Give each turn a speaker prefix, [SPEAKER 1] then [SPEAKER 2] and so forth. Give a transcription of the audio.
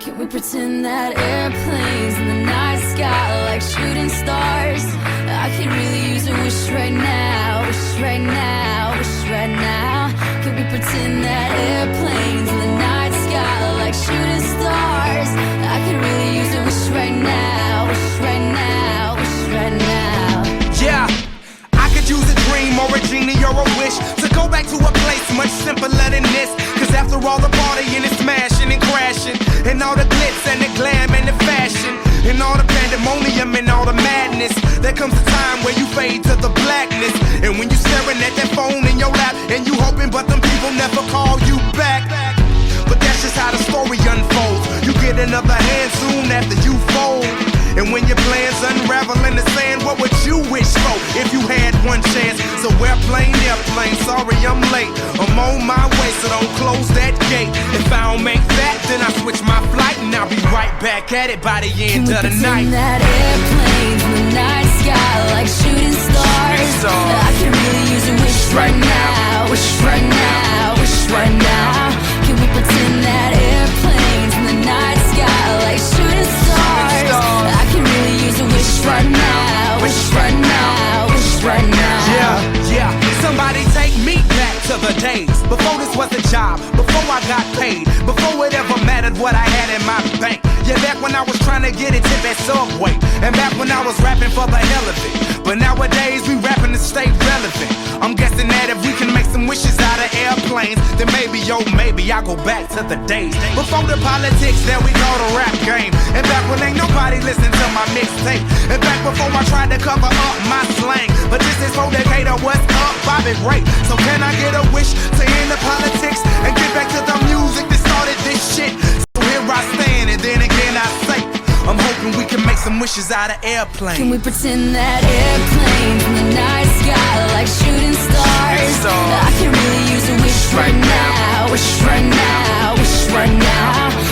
[SPEAKER 1] Can we pretend that airplanes in the night sky like shooting stars? I could really use a wish right now, wish right now, wish right now. Can we pretend that airplanes in the night sky like shooting stars? I could really use a wish right now, wish right now, wish right now.
[SPEAKER 2] Yeah, I could use a dream or a genie or a wish to go back to a place much simpler than this. Cause after all the partying and smashing and crashing, and all the glitz and the glam and the fashion, and all the pandemonium and all the madness, there comes a time where you fade to the blackness. And when you staring at that phone in your lap, and you hoping but them people never call you back. But that's just how the story unfolds. You get another hand soon after you fold. And when your plans unravel in the sand, what would you wish for if you had one chance? So airplane, sorry I'm late. I'm on my way, so don't close that gate. If I don't make that, then I switch my flight, and I'll be right back at it by the end of the night.
[SPEAKER 1] Can we pretend that airplanes in the night sky like shooting stars? I can really use a wish right now, wish right now, wish right now. Can we pretend that airplanes in the night sky like shooting stars? I can really use a wish right now, wish right now, wish right now.
[SPEAKER 2] Yeah, somebody take me back to the days before this was a job, before I got paid, before it ever mattered what I had in my bank. Yeah, back when I was trying to get a tip at Subway, and back when I was rapping for the hell of it. But nowadays we rapping to stay relevant. I'm guessing that if we can make some wishes out of airplanes, then maybe, yo, maybe I'll go back to the days before the politics that we call the rap game. And back when ain't nobody listened to my mixtape. And back before I tried to cover up my slang. But this is for Decatur, what's up, Bobby Ray? So can I get a wish to end the politics and get back to the music that started this shit? So here I stand, and then again I say, I'm hoping we can make some wishes out of airplanes.
[SPEAKER 1] Can we pretend that airplanes in the night sky like shooting stars? I can really use a wish right now, wish right now, wish right now.